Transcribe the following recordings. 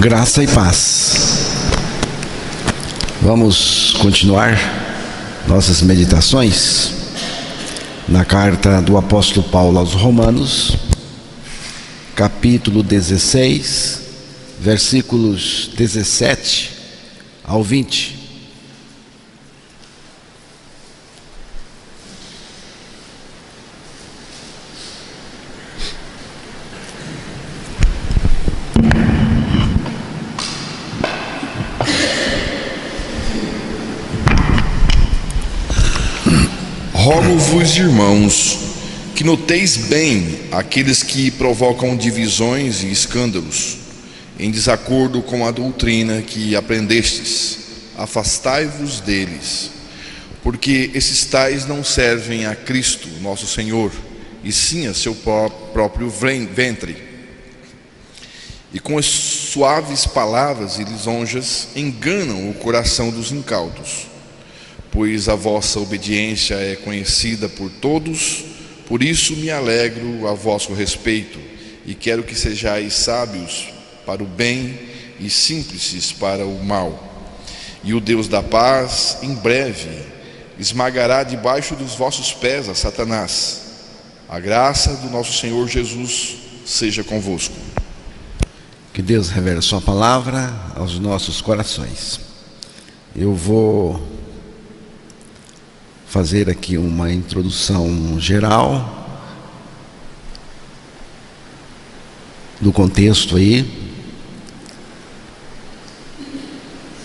Graça e paz. Vamos continuar nossas meditações na carta do apóstolo Paulo aos Romanos, capítulo 16, versículos 17 ao 20. Rogo-vos, irmãos, que noteis bem aqueles que provocam divisões e escândalos, em desacordo com a doutrina que aprendestes. Afastai-vos deles, porque esses tais não servem a Cristo, nosso Senhor, e sim a seu próprio ventre. E com as suaves palavras e lisonjas enganam o coração dos incautos. Pois a vossa obediência é conhecida por todos, por isso me alegro a vosso respeito, e quero que sejais sábios para o bem e simples para o mal. E o Deus da paz, em breve, esmagará debaixo dos vossos pés a Satanás. A graça do nosso Senhor Jesus seja convosco. Que Deus revele sua palavra aos nossos corações. Eu vou fazer aqui uma introdução geral do contexto aí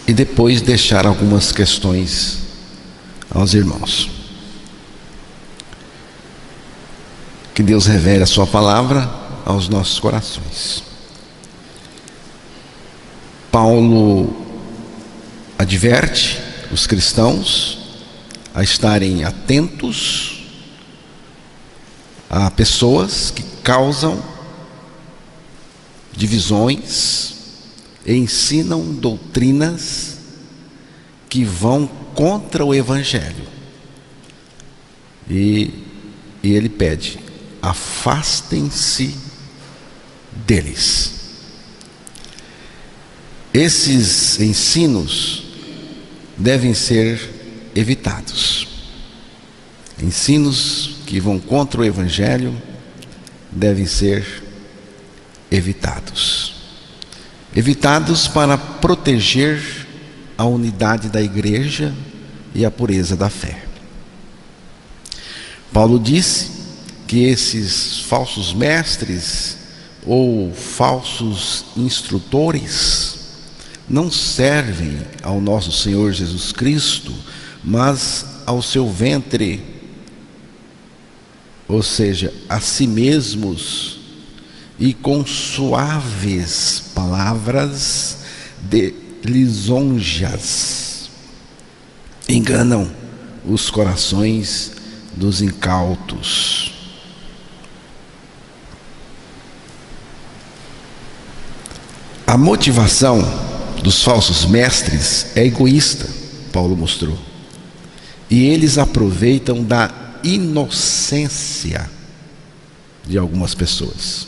e depois deixar algumas questões aos irmãos. Que Deus revele a sua palavra aos nossos corações. Paulo adverte os cristãos a estarem atentos a pessoas que causam divisões e ensinam doutrinas que vão contra o Evangelho. E ele pede: afastem-se deles. Esses ensinos devem ser evitados. Ensinos que vão contra o Evangelho devem ser evitados. Evitados para proteger a unidade da igreja e a pureza da fé. Paulo disse que esses falsos mestres ou falsos instrutores não servem ao nosso Senhor Jesus Cristo, mas ao seu ventre, ou seja, a si mesmos, e com suaves palavras de lisonjas enganam os corações dos incautos. A motivação dos falsos mestres é egoísta, Paulo mostrou. E eles aproveitam da inocência de algumas pessoas,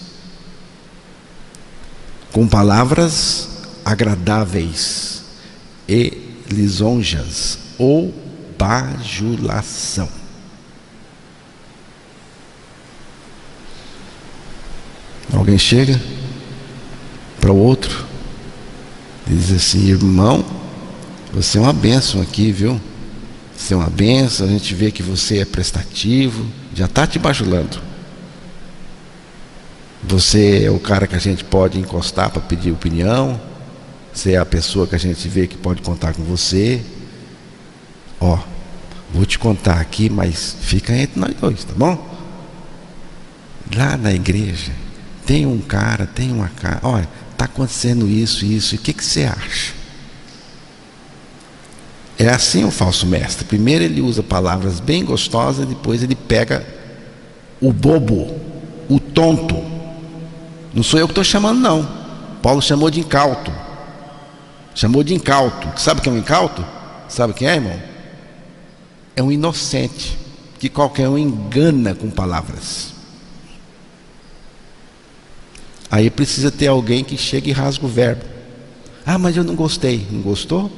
com palavras agradáveis e lisonjas ou bajulação. Alguém chega para o outro e diz assim: irmão, você é uma bênção aqui, viu? Você é uma bênção, a gente vê que você é prestativo, já está te bajulando. Você é o cara que a gente pode encostar para pedir opinião, você é a pessoa que a gente vê que pode contar com você. Ó, vou te contar aqui, mas fica entre nós dois, tá bom? Lá na igreja tem um cara, tem uma cara, olha, está acontecendo isso, e o que você acha? É assim o falso mestre. Primeiro ele usa palavras bem gostosas, depois ele pega o bobo, o tonto. Não sou eu que estou chamando, não. Paulo chamou de incauto. Chamou de incauto. Sabe o que é um incauto? Sabe quem é, irmão? É um inocente que qualquer um engana com palavras. Aí precisa ter alguém que chegue e rasga o verbo Ah, mas eu não gostei. Não gostou?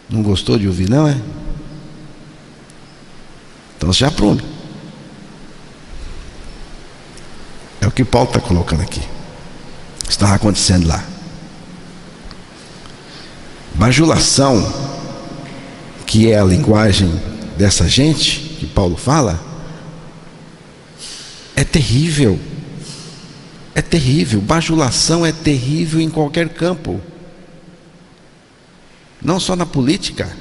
Não gostou de ouvir, não é? Então já prume. É o que Paulo está colocando aqui. Estava acontecendo lá. Bajulação, que é a linguagem dessa gente que Paulo fala, é terrível. É terrível. Bajulação é terrível em qualquer campo, não só na política.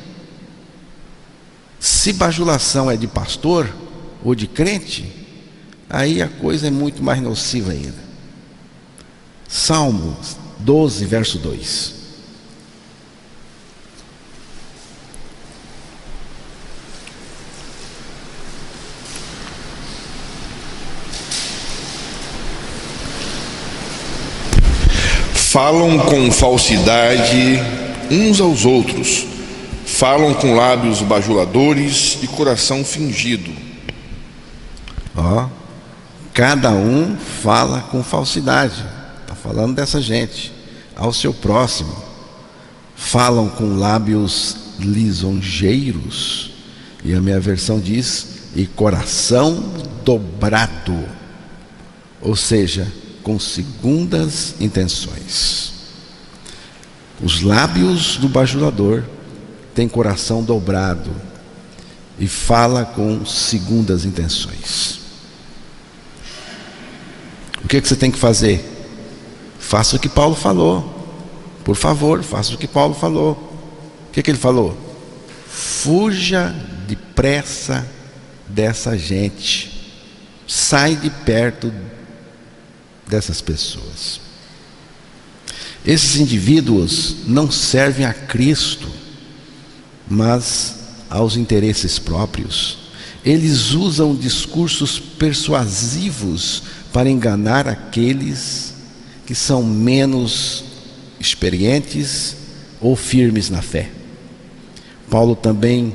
Se bajulação é de pastor ou de crente, aí a coisa é muito mais nociva ainda. Salmo 12, verso 2. Falam com falsidade uns aos outros, falam com lábios bajuladores e coração fingido. Ó, cada um fala com falsidade. Está falando dessa gente, ao seu próximo. Falam com lábios lisonjeiros, e a minha versão diz, e coração dobrado, ou seja, com segundas intenções. Os lábios do bajulador têm coração dobrado e fala com segundas intenções. O que você tem que fazer? Faça o que Paulo falou. Por favor, faça o que Paulo falou. O que ele falou? Fuja depressa dessa gente. Sai de perto dessas pessoas. Esses indivíduos não servem a Cristo, mas aos interesses próprios. Eles usam discursos persuasivos para enganar aqueles que são menos experientes ou firmes na fé. Paulo também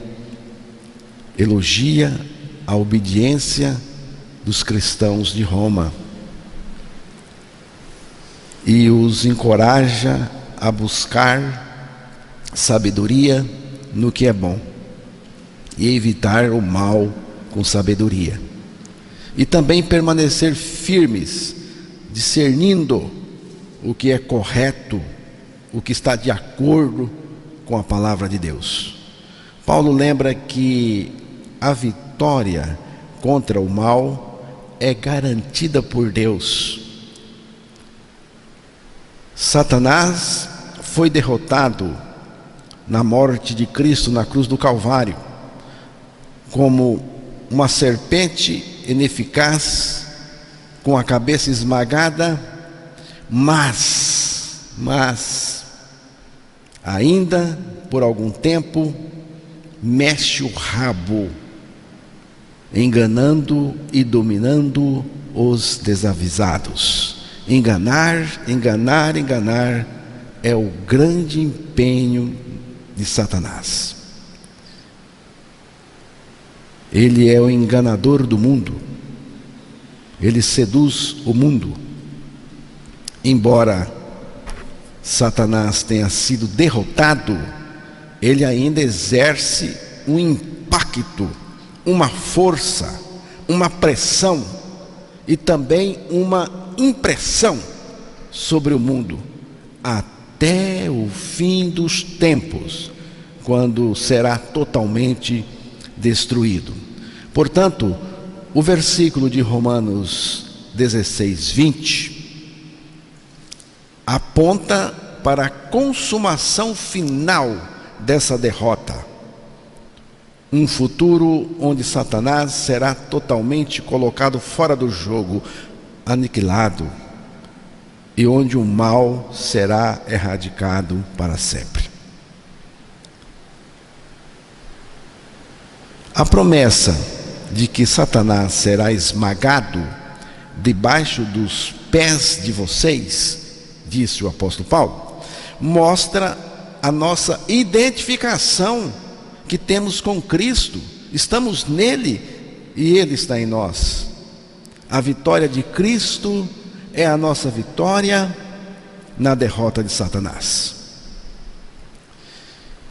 elogia a obediência dos cristãos de Roma e os encoraja a buscar sabedoria no que é bom e evitar o mal com sabedoria, e também permanecer firmes, discernindo o que é correto, o que está de acordo com a palavra de Deus. Paulo lembra que a vitória contra o mal é garantida por Deus. Satanás foi derrotado na morte de Cristo na cruz do Calvário, como uma serpente ineficaz, com a cabeça esmagada, mas ainda por algum tempo mexe o rabo, enganando e dominando os desavisados. Enganar é o grande empenho de Satanás. Ele é o enganador do mundo. Ele seduz o mundo. Embora Satanás tenha sido derrotado, ele ainda exerce um impacto, uma força, uma pressão e também uma impressão sobre o mundo até o fim dos tempos, quando será totalmente destruído. Portanto, o versículo de Romanos 16, 20 aponta para a consumação final dessa derrota, um futuro onde Satanás será totalmente colocado fora do jogo, aniquilado, e onde o mal será erradicado para sempre. A promessa de que Satanás será esmagado debaixo dos pés de vocês, disse o apóstolo Paulo, mostra a nossa identificação que temos com Cristo. Estamos nele e ele está em nós. A vitória de Cristo é a nossa vitória, na derrota de Satanás.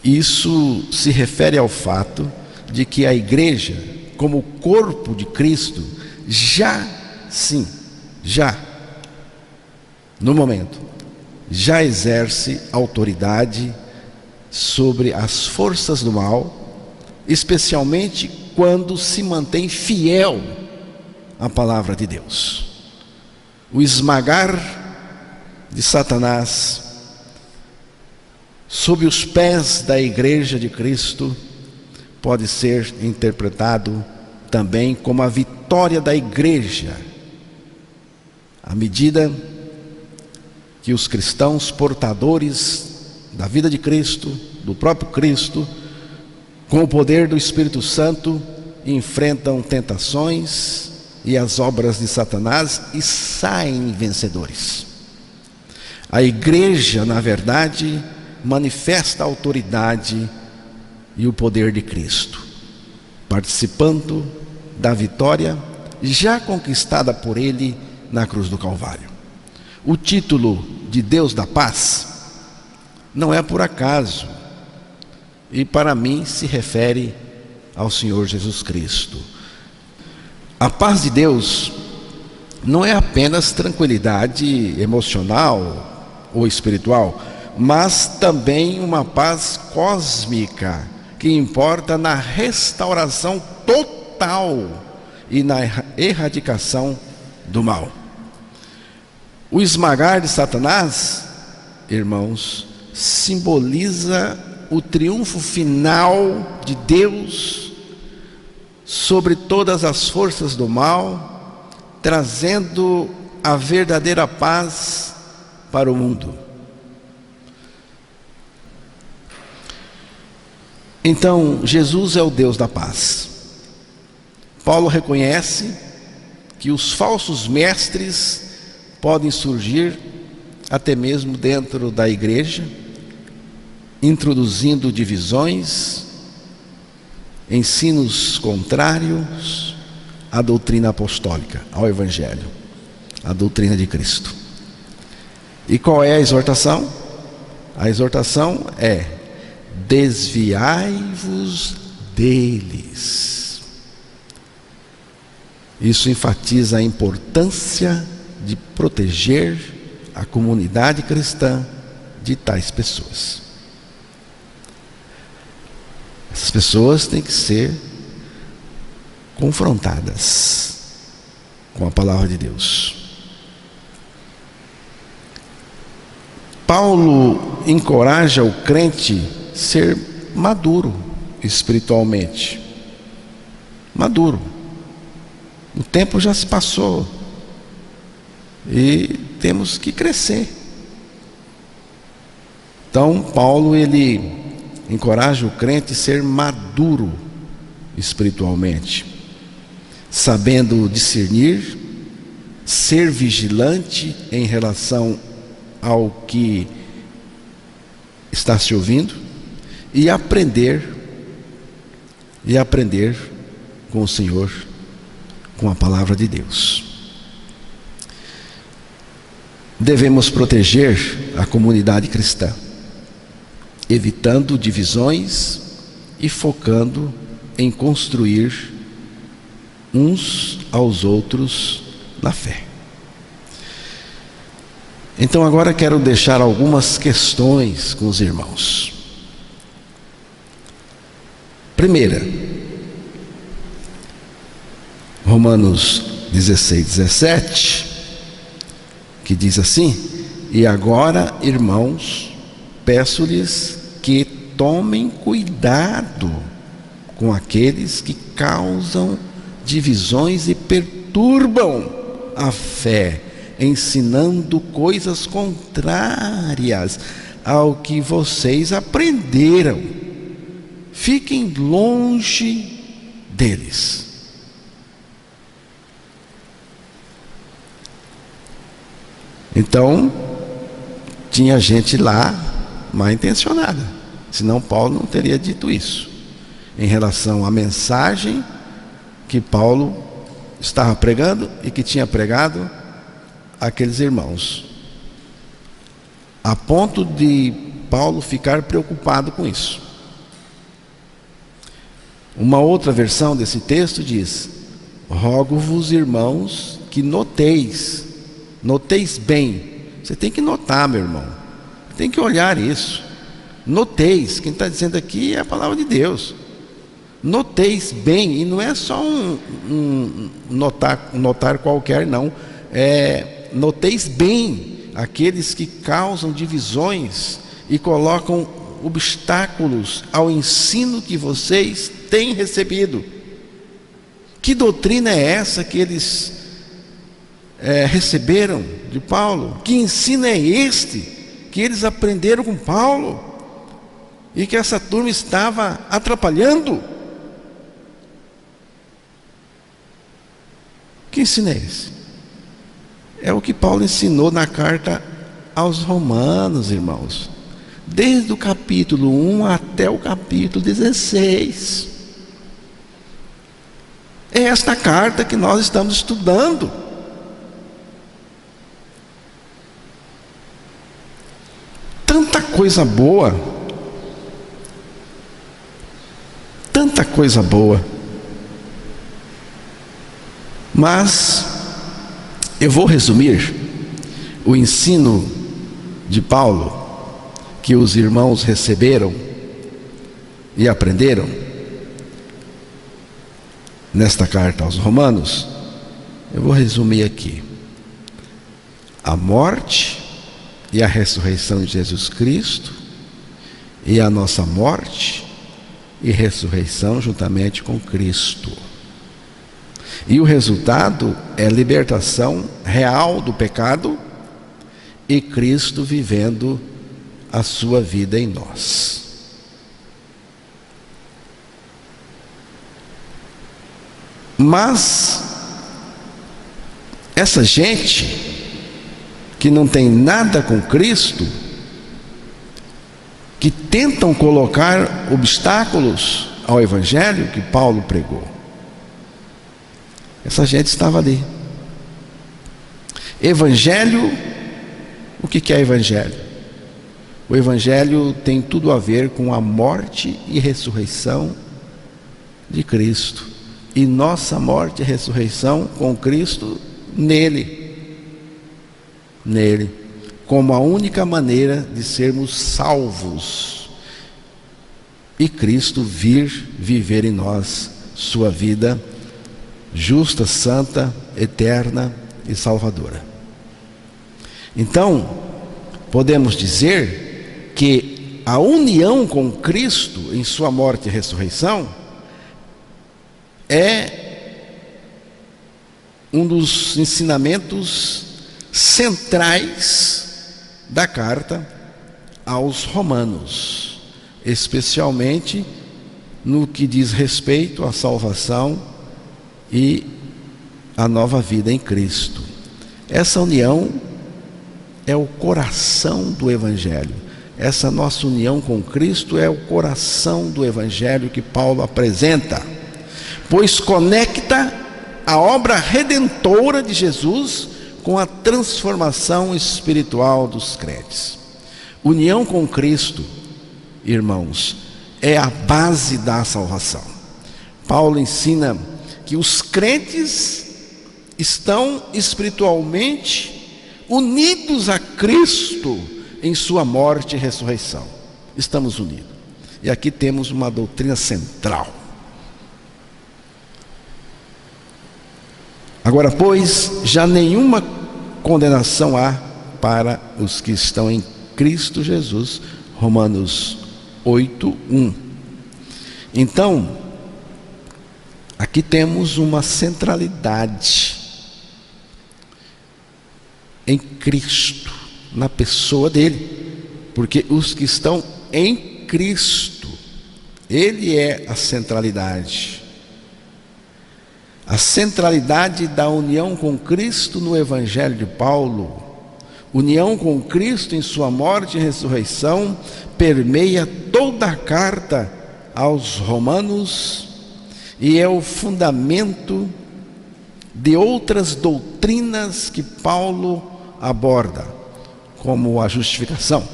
Isso se refere ao fato de que a igreja, como corpo de Cristo, no momento, já exerce autoridade sobre as forças do mal, especialmente quando se mantém fiel à palavra de Deus. O esmagar de Satanás sob os pés da igreja de Cristo pode ser interpretado também como a vitória da igreja, à medida que os cristãos portadores da vida de Cristo, do próprio Cristo, com o poder do Espírito Santo, enfrentam tentações e as obras de Satanás e saem vencedores. A igreja, na verdade, manifesta a autoridade e o poder de Cristo, participando da vitória já conquistada por Ele na cruz do Calvário. O título de Deus da paz não é por acaso, e para mim se refere ao Senhor Jesus Cristo. A paz de Deus não é apenas tranquilidade emocional ou espiritual, mas também uma paz cósmica, que importa na restauração total e na erradicação do mal. O esmagar de Satanás, irmãos, simboliza o triunfo final de Deus sobre todas as forças do mal, trazendo a verdadeira paz para o mundo. Então, Jesus é o Deus da paz. Paulo reconhece que os falsos mestres podem surgir até mesmo dentro da igreja, introduzindo divisões, ensinos contrários à doutrina apostólica, ao Evangelho, à doutrina de Cristo. E qual é a exortação? A exortação é: desviai-vos deles. Isso enfatiza a importância de proteger a comunidade cristã de tais pessoas. Essas pessoas têm que ser confrontadas com a palavra de Deus. Paulo encoraja o crente a ser maduro espiritualmente. Maduro. O tempo já se passou e temos que crescer. Então, Paulo, ele encoraja o crente a ser maduro espiritualmente, sabendo discernir, ser vigilante em relação ao que está se ouvindo e aprender com o Senhor, com a palavra de Deus. Devemos proteger a comunidade cristã, evitando divisões e focando em construir uns aos outros na fé. Então agora quero deixar algumas questões com os irmãos. Primeira, Romanos 16:17, que diz assim: e agora, irmãos, peço-lhes que tomem cuidado com aqueles que causam divisões e perturbam a fé, ensinando coisas contrárias ao que vocês aprenderam. Fiquem longe deles. Então, tinha gente lá mal intencionada, senão Paulo não teria dito isso, em relação à mensagem que Paulo estava pregando e que tinha pregado àqueles irmãos. a ponto de Paulo ficar preocupado com isso. Uma outra versão desse texto diz: rogo-vos, irmãos, que noteis bem. Você tem que notar, meu irmão, tem que olhar isso. Noteis, quem está dizendo aqui é a palavra de Deus. Noteis bem, e não é só um notar qualquer, não. Noteis bem aqueles que causam divisões e colocam obstáculos ao ensino que vocês têm recebido. Que doutrina é essa que eles receberam de Paulo? Que ensino é este que eles aprenderam com Paulo e que essa turma estava atrapalhando? Que ensino é esse? É o que Paulo ensinou na carta aos Romanos, irmãos, desde o capítulo 1 até o capítulo 16. É esta carta que nós estamos estudando. Tanta coisa boa, tanta coisa boa. Mas eu vou resumir o ensino de Paulo que os irmãos receberam e aprenderam nesta carta aos Romanos. Eu vou resumir aqui: a morte e a ressurreição de Jesus Cristo, e a nossa morte e ressurreição juntamente com Cristo. E o resultado é libertação real do pecado e Cristo vivendo a sua vida em nós. Mas essa gente que não tem nada com Cristo, que tentam colocar obstáculos ao evangelho que Paulo pregou, essa gente estava ali. Evangelho, o que é evangelho? O evangelho tem tudo a ver com a morte e ressurreição de Cristo, e nossa morte e ressurreição com Cristo nele, como a única maneira de sermos salvos, e Cristo vir viver em nós sua vida justa, santa, eterna e salvadora. Então, podemos dizer que a união com Cristo em sua morte e ressurreição é um dos ensinamentos centrais da carta aos Romanos, especialmente no que diz respeito à salvação e a nova vida em Cristo. Essa união é o coração do evangelho. Essa nossa união com Cristo é o coração do evangelho que Paulo apresenta, pois conecta a obra redentora de Jesus com a transformação espiritual dos crentes. União com Cristo, irmãos, é a base da salvação. Paulo ensina que os crentes estão espiritualmente unidos a Cristo em sua morte e ressurreição. Estamos unidos. E aqui temos uma doutrina central. Agora, pois, já nenhuma condenação há para os que estão em Cristo Jesus. Romanos 8:1. Então, aqui temos uma centralidade em Cristo, na pessoa dele, porque os que estão em Cristo, ele é a centralidade. A centralidade da união com Cristo no Evangelho de Paulo, união com Cristo em sua morte e ressurreição, permeia toda a carta aos Romanos e é o fundamento de outras doutrinas que Paulo aborda, como a justificação.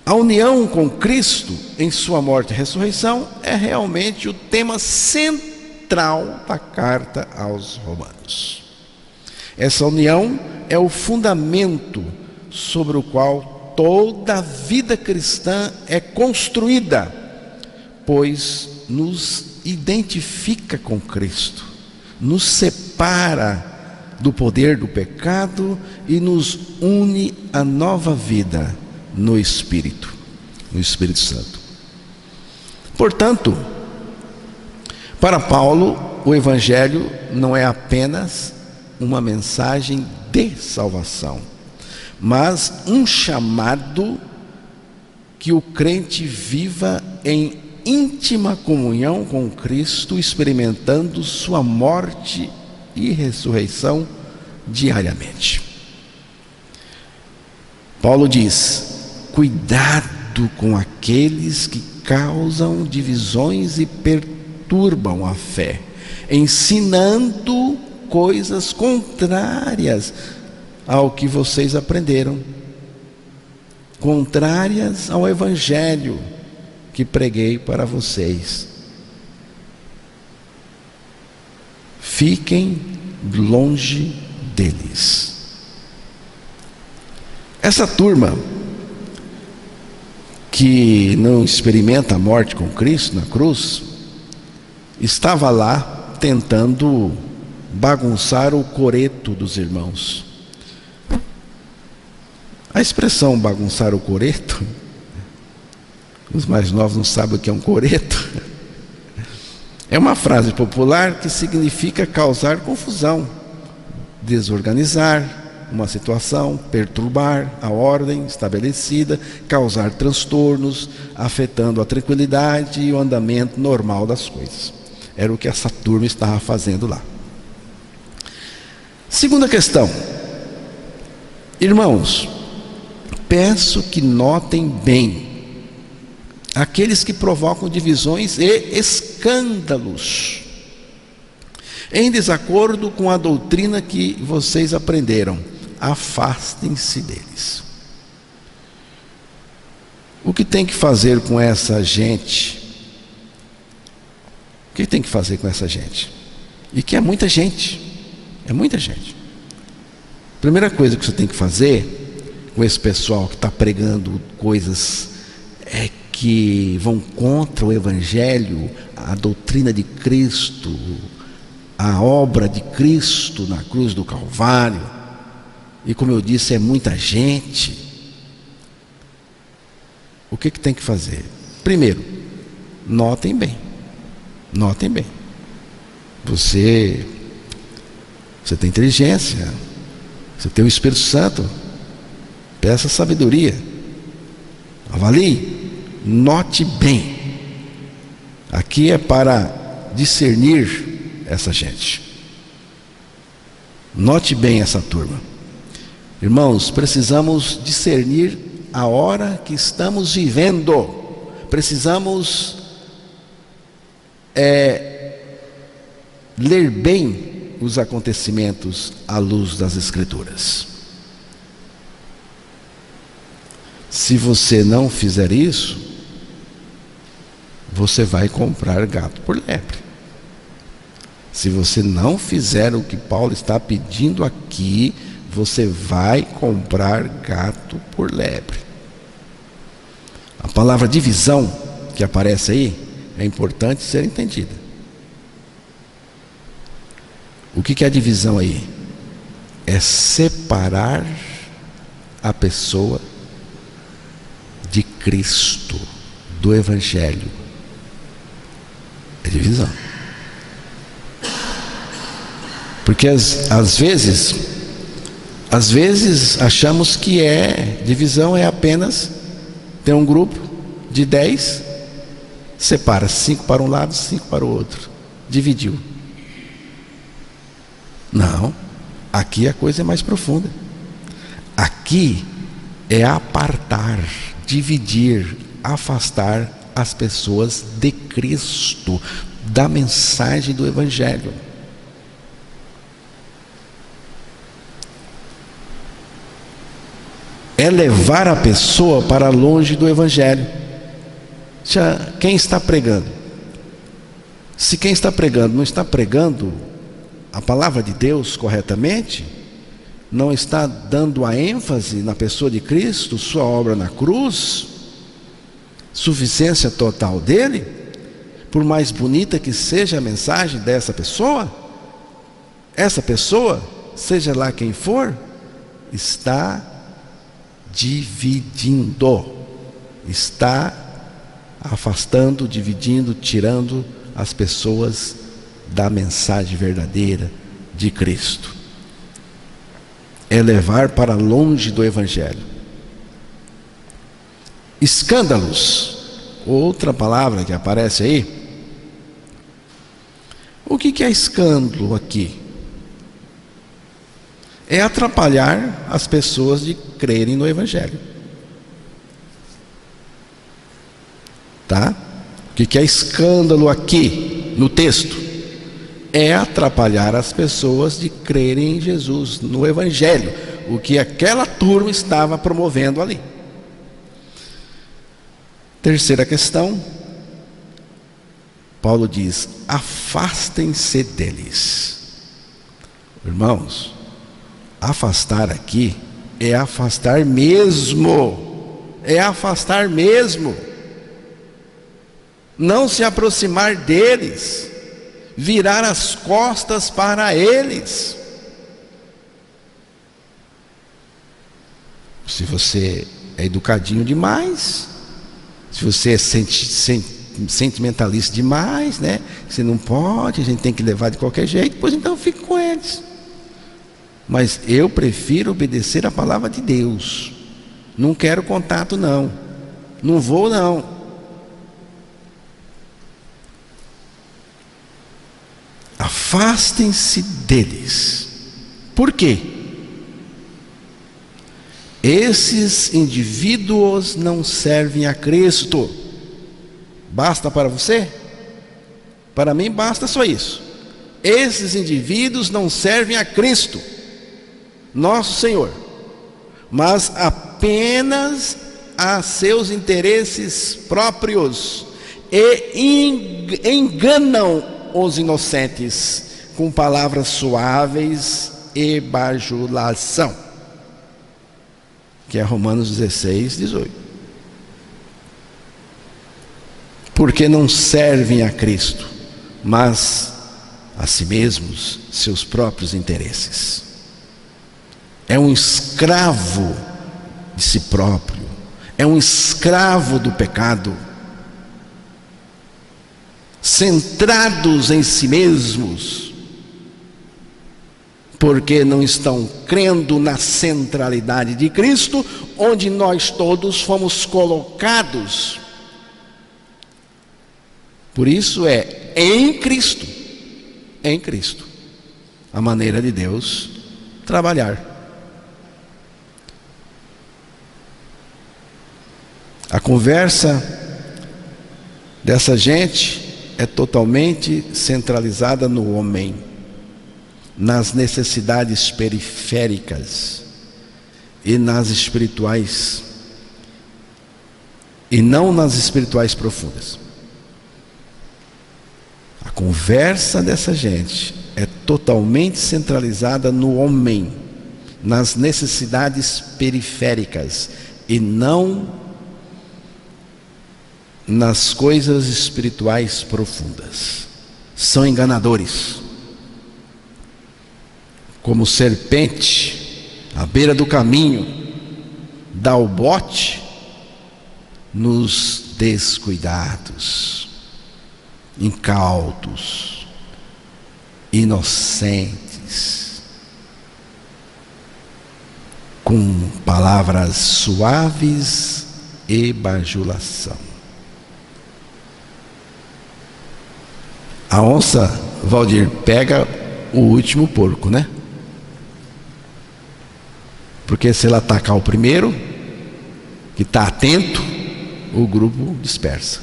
A união com Cristo em sua morte e ressurreição é realmente o tema central da carta aos Romanos. Essa união é o fundamento sobre o qual toda a vida cristã é construída, pois nos identifica com Cristo, nos separa do poder do pecado e nos une à nova vida no Espírito Santo. Portanto, para Paulo, o Evangelho não é apenas uma mensagem de salvação, mas um chamado que o crente viva em íntima comunhão com Cristo, experimentando sua morte e ressurreição diariamente. Paulo diz: cuidado com aqueles que causam divisões e perturbam a fé, ensinando coisas contrárias ao que vocês aprenderam, contrárias ao Evangelho que preguei para vocês. Fiquem longe deles. Essa turma que não experimenta a morte com Cristo na cruz, estava lá tentando bagunçar o coreto dos irmãos. A expressão bagunçar o coreto, os mais novos não sabem o que é um coreto, é uma frase popular que significa causar confusão, desorganizar uma situação, perturbar a ordem estabelecida, causar transtornos, afetando a tranquilidade e o andamento normal das coisas. Era o que essa turma estava fazendo lá. Segunda questão. Irmãos, peço que notem bem aqueles que provocam divisões e escândalos em desacordo com a doutrina que vocês aprenderam. Afastem-se deles. O que tem que fazer com essa gente? O que tem que fazer com essa gente? E que é muita gente. É muita gente. Primeira coisa que você tem que fazer com esse pessoal que está pregando coisas que vão contra o Evangelho, a doutrina de Cristo, a obra de Cristo na cruz do Calvário, e como eu disse, é muita gente. O que tem que fazer? Primeiro, notem bem. Notem bem. Você tem inteligência, você tem o Espírito Santo, peça sabedoria, avalie, note bem. Aqui é para discernir essa gente. Note bem essa turma. Irmãos, precisamos discernir a hora que estamos vivendo. Precisamos ler bem os acontecimentos à luz das Escrituras. Se você não fizer isso, você vai comprar gato por lebre. Se você não fizer o que Paulo está pedindo aqui, você vai comprar gato por lebre. A palavra divisão que aparece aí é importante ser entendida. O que é a divisão aí? É separar a pessoa de Cristo, do Evangelho. É divisão. Porque às vezes achamos que divisão é apenas ter um grupo de 10, separa 5 para um lado, 5 para o outro, dividiu. Não, aqui a coisa é mais profunda. Aqui é apartar, dividir, afastar as pessoas de Cristo, da mensagem do Evangelho. é levar a pessoa para longe do Evangelho. Quem está pregando? Se quem está pregando não está pregando a palavra de Deus corretamente, não está dando a ênfase na pessoa de Cristo, sua obra na cruz, suficiência total dele, por mais bonita que seja a mensagem dessa pessoa, essa pessoa, seja lá quem for, está dividindo, está afastando, dividindo, tirando as pessoas da mensagem verdadeira de Cristo. É levar para longe do Evangelho. Escândalos, outra palavra que aparece aí. O que é escândalo aqui? É atrapalhar as pessoas de crerem no Evangelho. Tá? O que é escândalo aqui no texto? É atrapalhar as pessoas de crerem em Jesus, no Evangelho, o que aquela turma estava promovendo ali. Terceira questão, Paulo diz: afastem-se deles. Irmãos, afastar aqui é afastar mesmo, não se aproximar deles, virar as costas para eles. Se você é educadinho demais, se você é sentimentalista demais, né? Você não pode, a gente tem que levar de qualquer jeito, pois então fique com eles. Mas eu prefiro obedecer a palavra de Deus. Não quero contato não. Não vou não. Afastem-se deles. Por quê? Esses indivíduos não servem a Cristo. Basta para você? Para mim basta só isso. Esses indivíduos não servem a Cristo, nosso Senhor, mas apenas a seus interesses próprios, e enganam os inocentes com palavras suaves e bajulação, que é Romanos 16, 18. Porque não servem a Cristo, mas a si mesmos, seus próprios interesses. É um escravo de si próprio, é um escravo do pecado, centrados em si mesmos, porque não estão crendo na centralidade de Cristo, onde nós todos fomos colocados. Por isso é em Cristo, a maneira de Deus trabalhar. A conversa dessa gente é totalmente centralizada no homem, nas necessidades periféricas e nas espirituais, e não nas espirituais profundas. A conversa dessa gente é totalmente centralizada no homem, nas necessidades periféricas, e não nas coisas espirituais profundas. São enganadores, como serpente à beira do caminho, dá o bote nos descuidados, incautos, inocentes, com palavras suaves e bajulação. A onça, Valdir, pega o último porco, né? Porque se ela atacar o primeiro, que está atento, o grupo dispersa.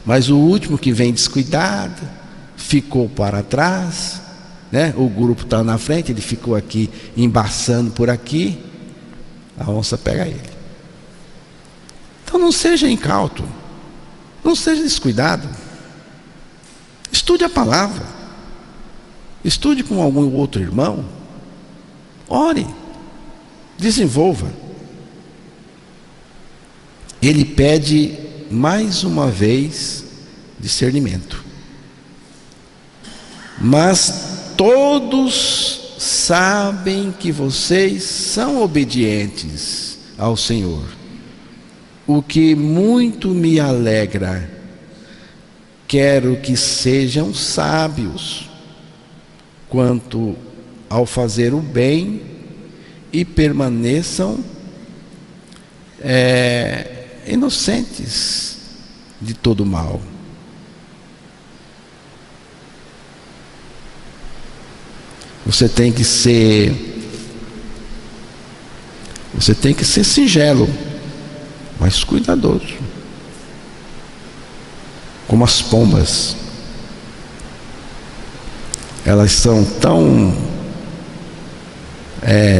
Mas o último que vem descuidado, ficou para trás, né? O grupo está na frente, ele ficou aqui embaçando por aqui, a onça pega ele. não seja incauto, não seja descuidado. Estude a palavra, estude com algum outro irmão, ore, desenvolva. Ele pede mais uma vez discernimento. Mas todos sabem que vocês são obedientes ao Senhor, o que muito me alegra. Quero que sejam sábios quanto ao fazer o bem e permaneçam inocentes de todo mal. Você tem que ser singelo, mas cuidadoso, como as pombas. Elas são tão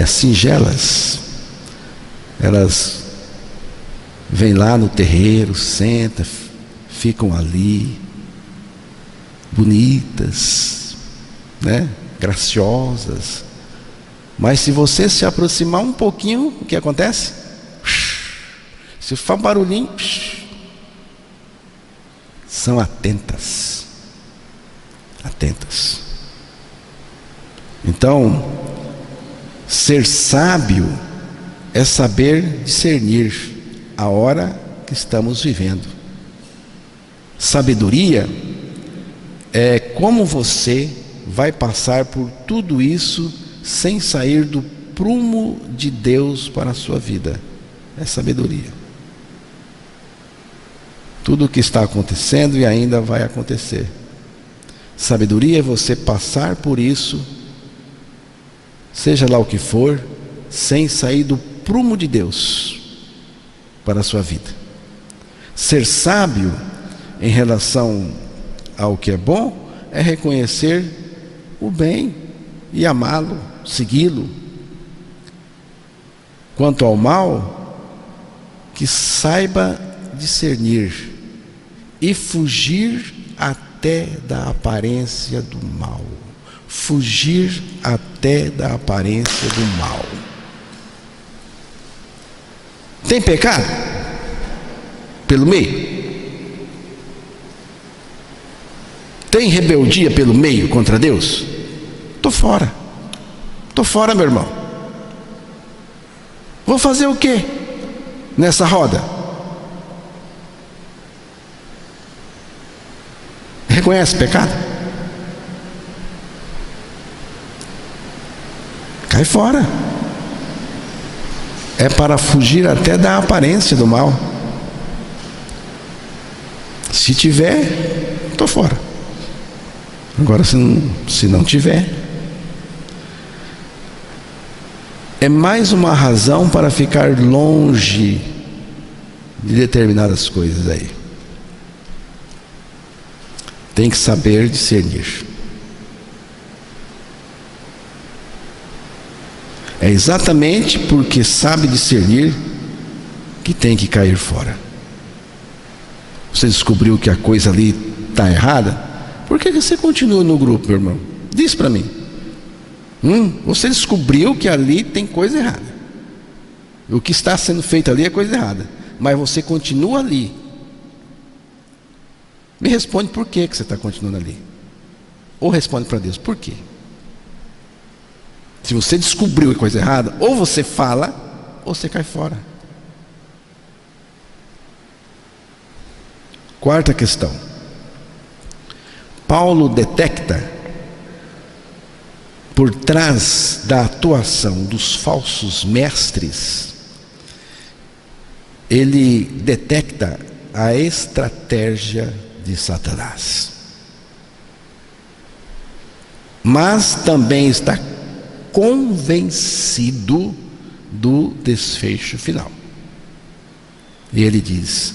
singelas. Elas vêm lá no terreiro, sentam, ficam ali, bonitas, né? Graciosas. Mas se você se aproximar um pouquinho, o que acontece? Se for um barulhinho, são atentas. Atentas. Então, ser sábio é saber discernir a hora que estamos vivendo. Sabedoria é como você vai passar por tudo isso sem sair do prumo de Deus para a sua vida. É sabedoria. Tudo o que está acontecendo e ainda vai acontecer. Sabedoria é você passar por isso, seja lá o que for, sem sair do prumo de Deus para a sua vida. Ser sábio em relação ao que é bom é reconhecer o bem e amá-lo, segui-lo. Quanto ao mal, que saiba discernir e fugir até da aparência do mal. Fugir até da aparência do mal. Tem pecado pelo meio? Tem rebeldia pelo meio contra Deus? Estou fora. Estou fora, meu irmão. Vou fazer o quê nessa roda? Reconhece pecado? Cai fora. É para fugir até da aparência do mal. Se tiver, estou fora. Agora, se não tiver, é mais uma razão para ficar longe de determinadas coisas aí. Tem que saber discernir. É exatamente porque sabe discernir que tem que cair fora. Você descobriu que a coisa ali está errada? Por que você continua no grupo, meu irmão? Diz para mim. Você descobriu que ali tem coisa errada. O que está sendo feito ali é coisa errada. Mas você continua ali. Me responde por que você está continuando ali. Ou responde para Deus, por quê? Se você descobriu a coisa errada, ou você fala, ou você cai fora. Quarta questão. Paulo detecta, por trás da atuação dos falsos mestres, ele detecta a estratégia de Satanás. Mas também está convencido do desfecho final. E ele diz: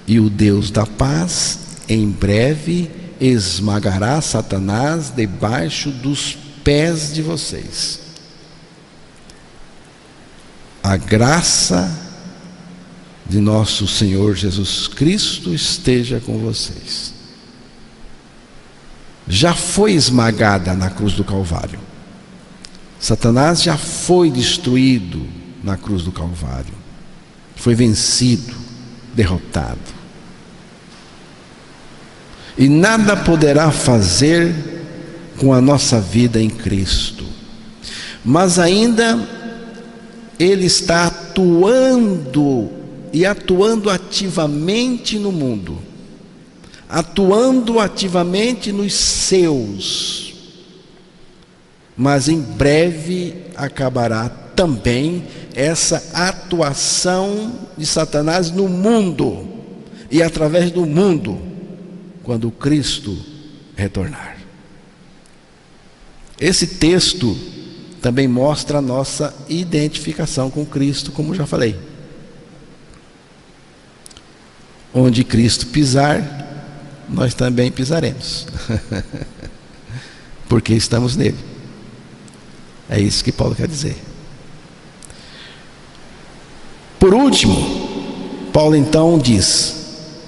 e o Deus da paz em breve esmagará Satanás debaixo dos pés de vocês. A graça de nosso Senhor Jesus Cristo esteja com vocês. Já foi esmagada na cruz do Calvário. Satanás já foi destruído na cruz do Calvário. Foi vencido, derrotado. E nada poderá fazer com a nossa vida em Cristo. Mas ainda Ele está atuando e atuando ativamente no mundo, atuando ativamente nos seus, mas em breve acabará também essa atuação de Satanás no mundo e através do mundo, quando Cristo retornar. Esse texto também mostra a nossa identificação com Cristo, como já falei. Onde Cristo pisar, nós também pisaremos, porque estamos nele. É isso que Paulo quer dizer. Por último, Paulo então diz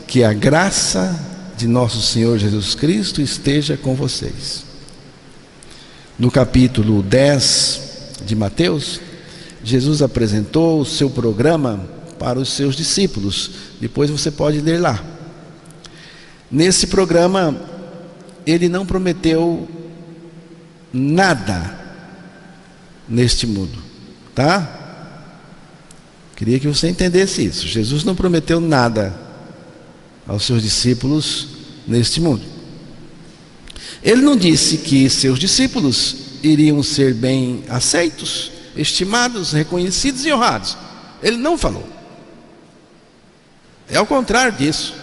que a graça de nosso Senhor Jesus Cristo esteja com vocês. No capítulo 10 de Mateus, Jesus apresentou o seu programa para os seus discípulos. Depois você pode ler lá. Nesse programa, ele não prometeu nada neste mundo, tá? Queria que você entendesse isso. Jesus não prometeu nada aos seus discípulos neste mundo. Ele não disse que seus discípulos iriam ser bem aceitos, estimados, reconhecidos e honrados. Ele não falou. É ao contrário disso.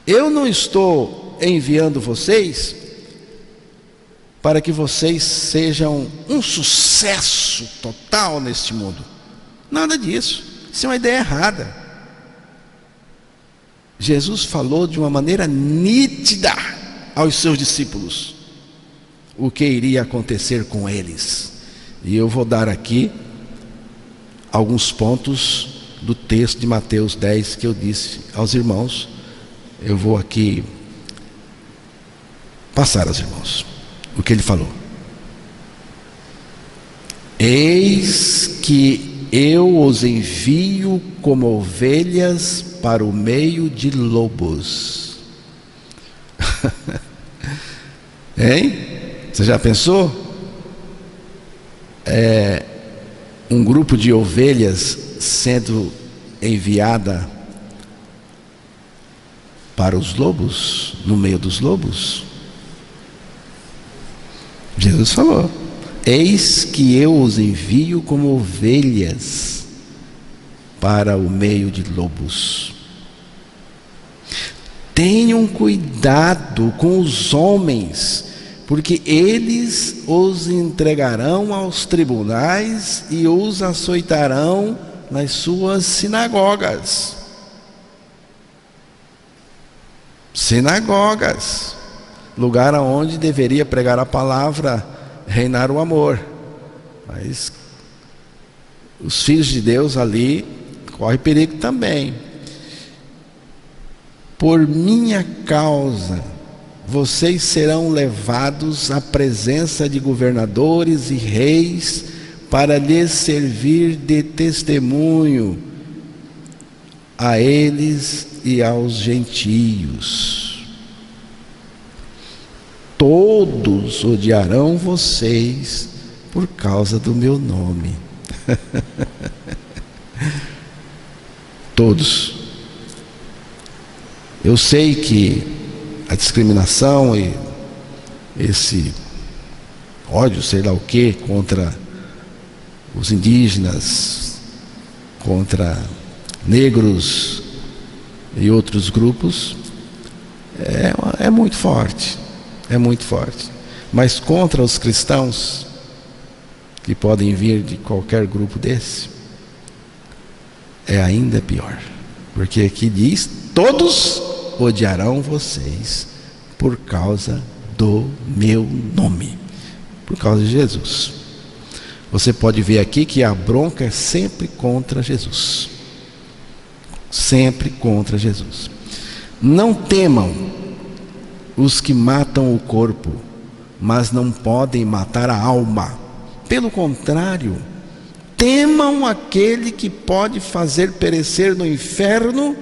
Eu não estou enviando vocês para que vocês sejam um sucesso total neste mundo. Nada disso. Isso é uma ideia errada. Jesus falou de uma maneira nítida aos seus discípulos o que iria acontecer com eles. E eu vou dar aqui alguns pontos do texto de Mateus 10 que eu disse aos irmãos. Eu vou aqui passar aos irmãos o que ele falou. Eis que eu os envio como ovelhas para o meio de lobos. Hein? Você já pensou? Um grupo de ovelhas sendo enviada para os lobos, no meio dos lobos? Jesus falou: eis que eu os envio como ovelhas para o meio de lobos. Tenham cuidado com os homens, porque eles os entregarão aos tribunais e os açoitarão nas suas sinagogas. Sinagogas, lugar onde deveria pregar a palavra, reinar o amor. Mas os filhos de Deus ali correm perigo também. Por minha causa, vocês serão levados à presença de governadores e reis para lhes servir de testemunho a eles e aos gentios. Todos odiarão vocês por causa do meu nome. Todos. Eu sei que a discriminação e esse ódio, sei lá o que, contra os indígenas, contra negros e outros grupos, é muito forte, mas contra os cristãos, que podem vir de qualquer grupo desse, é ainda pior, porque aqui diz: todos odiarão vocês por causa do meu nome, por causa de Jesus. Você pode ver aqui que a bronca é sempre contra Jesus. sempre contra Jesus. Não temam os que matam o corpo, mas não podem matar a alma. Pelo contrário, temam aquele que pode fazer perecer no inferno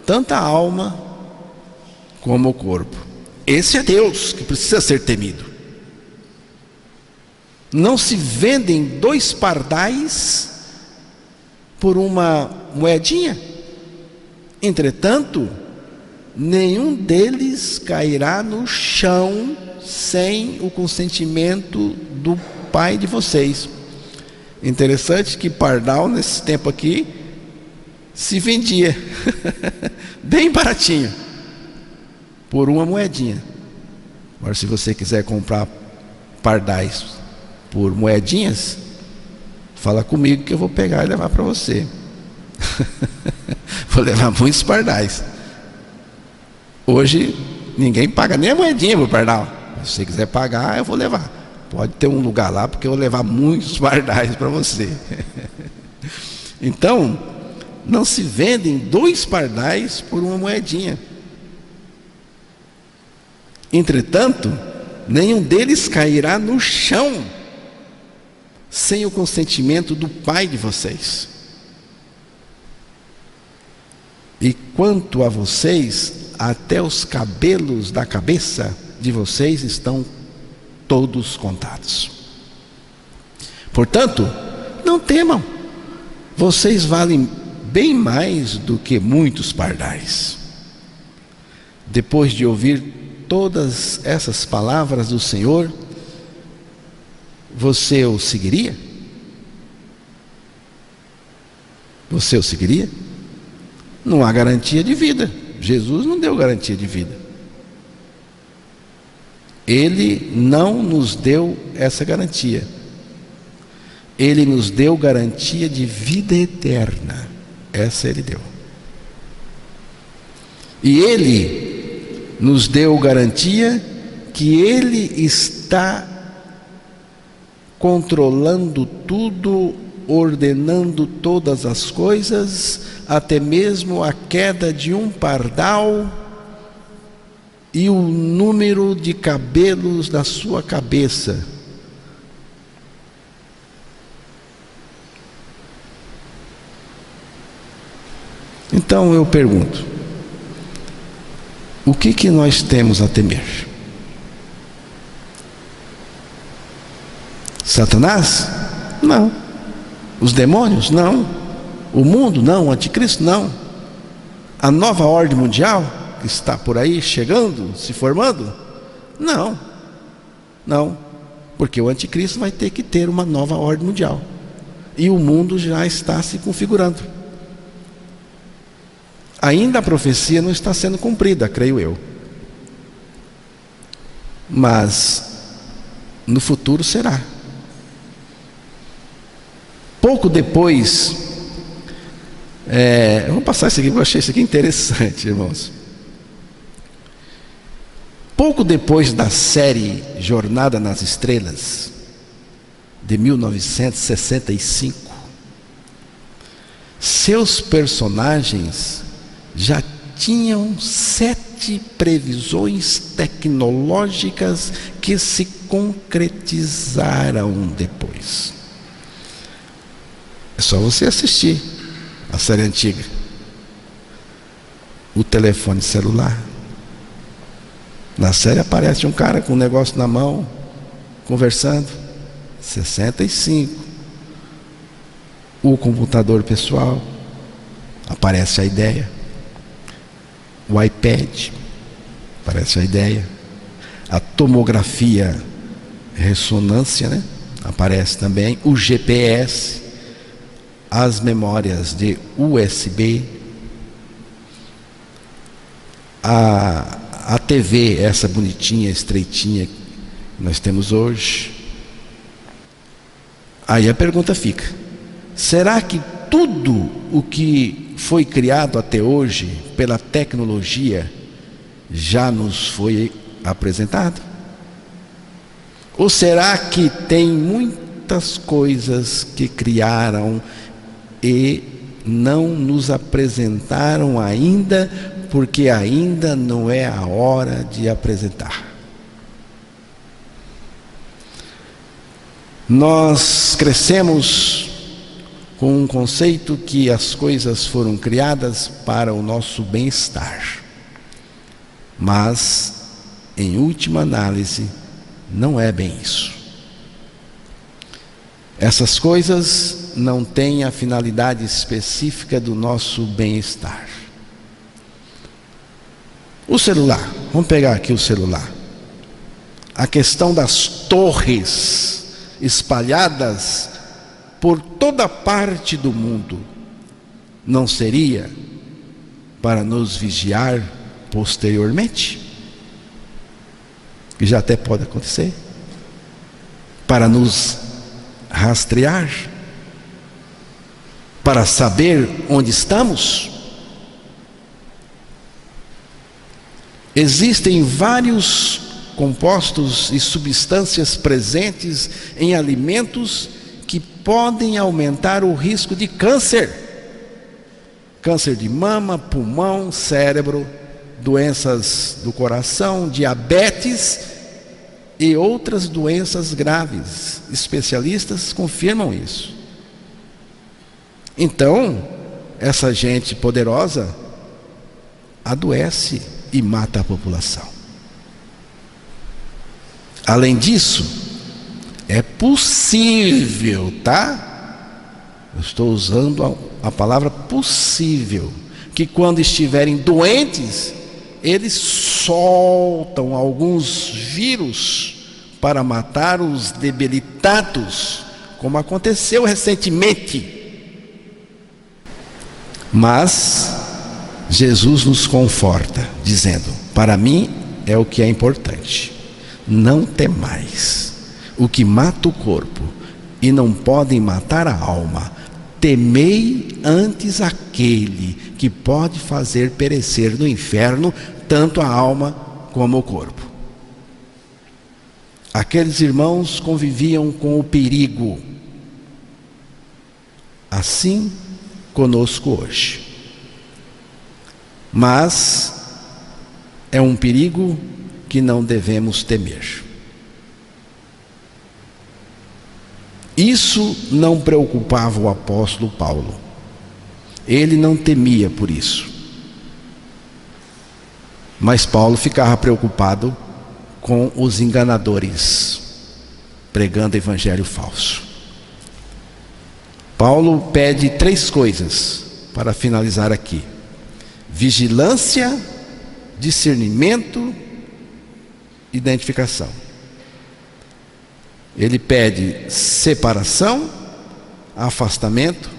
tanto a alma como o corpo. Esse é Deus que precisa ser temido. Não se vendem 2 pardais por uma moedinha. Entretanto, nenhum deles cairá no chão sem o consentimento do Pai de vocês. Interessante que pardal nesse tempo aqui se vendia bem baratinho por uma moedinha. Agora, se você quiser comprar pardais por moedinhas, fala comigo que eu vou pegar e levar para você. Vou levar muitos pardais. Hoje ninguém paga nem a moedinha por pardal. Se você quiser pagar, eu vou levar. Pode ter um lugar lá, porque eu vou levar muitos pardais para você. Então, não se vendem 2 pardais por uma moedinha. Entretanto, nenhum deles cairá no chão sem o consentimento do Pai de vocês. E quanto a vocês, até os cabelos da cabeça de vocês estão todos contados. Portanto, não temam, vocês valem bem mais do que muitos pardais. Depois de ouvir todas essas palavras do Senhor, você o seguiria? Você o seguiria? Não há garantia de vida. Jesus não deu garantia de vida. Ele não nos deu essa garantia. Ele nos deu garantia de vida eterna. Essa Ele deu. E Ele nos deu garantia que Ele está controlando tudo, ordenando todas as coisas, até mesmo a queda de um pardal e o número de cabelos da sua cabeça. Então eu pergunto, o que nós temos a temer? Satanás? Não. Os demônios? Não. O mundo? Não. O anticristo? Não. A nova ordem mundial que está por aí chegando, se formando? Não. Não. Porque o anticristo vai ter que ter uma nova ordem mundial. E o mundo já está se configurando. Ainda a profecia não está sendo cumprida, creio eu. Mas no futuro será. Pouco depois, eu vou passar isso aqui, porque eu achei isso aqui interessante, irmãos. Pouco depois da série Jornada nas Estrelas, de 1965, seus personagens já tinham 7 previsões tecnológicas que se concretizaram depois. É só você assistir a série antiga. O telefone celular. Na série aparece um cara com um negócio na mão, conversando. 65. O computador pessoal. Aparece a ideia. O iPad. Aparece a ideia. A tomografia ressonância, né? Aparece também. O GPS. As memórias de USB, a TV, essa bonitinha, estreitinha que nós temos hoje. Aí a pergunta fica: será que tudo o que foi criado até hoje pela tecnologia já nos foi apresentado? Ou será que tem muitas coisas que criaram e não nos apresentaram ainda, porque ainda não é a hora de apresentar. Nós crescemos com um conceito que as coisas foram criadas para o nosso bem-estar. Mas, em última análise, não é bem isso. Essas coisas não têm a finalidade específica do nosso bem-estar. O celular, vamos pegar aqui o celular. A questão das torres espalhadas por toda parte do mundo não seria para nos vigiar posteriormente? Que já até pode acontecer. Para nos rastrear, para saber onde estamos. Existem vários compostos e substâncias presentes em alimentos que podem aumentar o risco de câncer. Câncer de mama, pulmão, cérebro, doenças do coração, diabetes e outras doenças graves. Especialistas confirmam isso. Então, essa gente poderosa adoece e mata a população. Além disso, é possível, tá? Eu estou usando a palavra possível, que quando estiverem doentes, eles soltam alguns vírus para matar os debilitados, como aconteceu recentemente. Mas Jesus nos conforta, dizendo: para mim é o que é importante. Não temais o que mata o corpo e não podem matar a alma. Temei antes aquele que pode fazer perecer no inferno tanto a alma como o corpo. Aqueles irmãos conviviam com o perigo. Assim conosco hoje. Mas é um perigo que não devemos temer. Isso não preocupava o apóstolo Paulo. Ele não temia por isso. Mas Paulo ficava preocupado com os enganadores, pregando evangelho falso. Paulo pede 3 coisas para finalizar aqui: vigilância, discernimento, identificação. Ele pede separação, afastamento,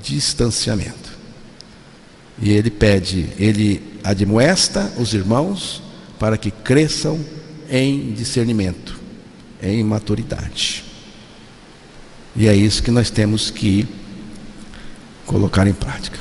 distanciamento. E ele admoesta os irmãos para que cresçam em discernimento, em maturidade. E é isso que nós temos que colocar em prática.